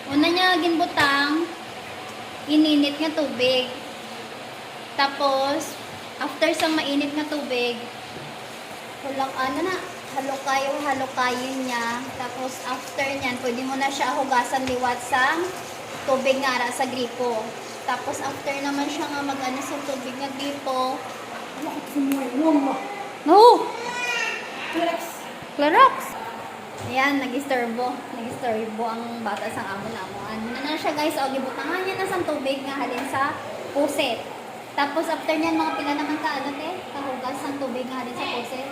Una niya ginbutang, ininit nga tubig. Tapos, after sang mainit nga tubig, walang ano na, halo-kayin niya. Tapos, after niyan, pwede mo na siya hugasan liwat sa tubig nga ara sa gripo. Tapos, after naman siya nga mag-ano sa tubig nga gripo. No! Clorox! Ayan, nag-istorbo. Nag-istorbo ang bata sa amo na amo. Ano na siya guys, o gibutangan niya na sa tubig nga halin sa puset. Tapos after niyan, mga pila naman ka, ano te? Kahugas ng tubig nga halin sa puset.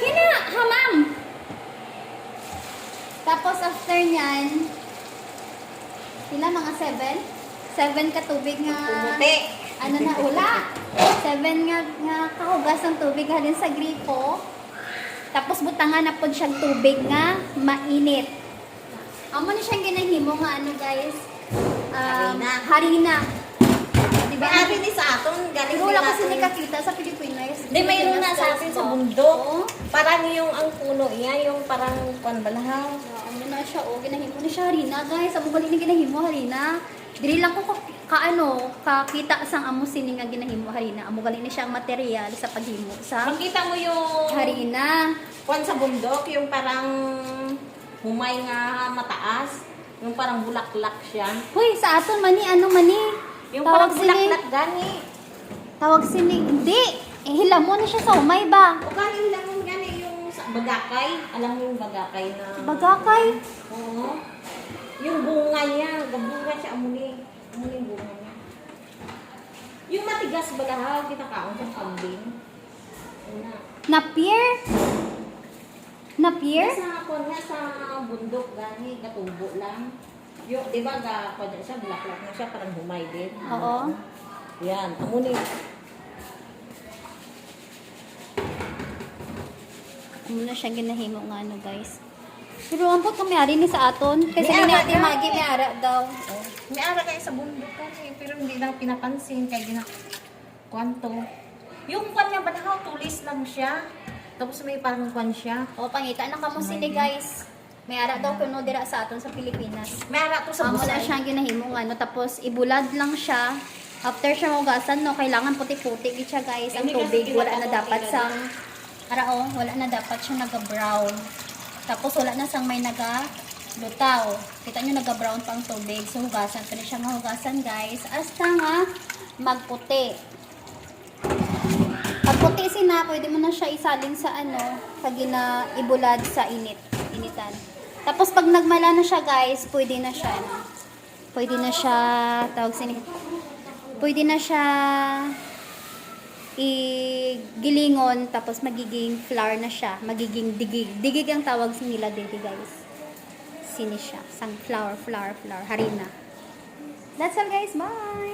Hina! Hamam! Tapos after niyan, pila mga 7? 7 ka tubig nga... Pumuti. Ano na ula? 7 nga kahugas ng tubig halin sa gripo. Tapos butangan na po siyang tubig nga mainit. Amo na siyang ginahimo nga ano guys? Harina. Diba? May atin ni sa aton, galing Pero wala kasi nakakita sa Pilipinas. Hindi, mayroon na sa atin sa bundok. Oo. Parang yung ang puno niya, yung parang panbalahaw. Ano na siya, ginahimo na siya harina guys. Amo balik na ginahimo harina. Dili lang ko kakita sang amo sini nga ginahimo harina. Amo galing na siya ang material sa paghimo sa Makita mo yung harina. kwan sa bundok, yung parang humay nga mataas. Yung parang bulaklak siya. Hoy, sa aton mani ano mani? Yung parang bulaklak gani. Tawag sini, hindi. Hila mo na siya sa umay ba? O kanin lang yung gani, yung sa bagakay. Alam mo yung bagakay na... Bagakay? Oo. Yung bunga niya, gabunga siya, amuni. Amuni yung bunga niya. Yung matigas balahaw, kinakaon sa kambing. Una. Napier? Napier? Sa kwan nga sa bundok gani, katubo lang. Yung, di ba, kwan siya, bulaklak na siya, parang humay din. Oo. Yan, amuni. Ano na siya ginahimo nga ano guys. Pero ang po kumayari ni sa aton. Kasi May ni ara Ate daw. Maggie may ara daw. Oh. May ara kayo sa bundok kasi, pero hindi lang pinapansin kaya kwanto. Yung kwan niya balahaw, tulis lang siya. Tapos may parang kwan siya. O pangita na kamo sini guys. May ara daw kuno dira sa aton sa Pilipinas. May ara to sa Amo na busay. siyang ginahimo nga ano tapos ibulad lang siya. After siya hugasan no, kailangan puti-puti gid siya guys. Ang Hindi kasi tubig wala na tinatapon dapat nila. sang wala na dapat siya naga-brown. Tapos wala na sang may naga-lutaw. Kita nyo naga-brown pang tubig. So hugasan pa rin siya hugasan guys. Hasta nga magputi. Pag puti sina, pwede mo na siya isalin sa pag ibulad sa initan. Tapos pag nagmala na siya guys, pwede na siya pwede na siya gilingon, tapos magiging flour na siya, magiging digig ang tawag nila dito guys. Sini siya, sang flour, harina. That's all guys, bye!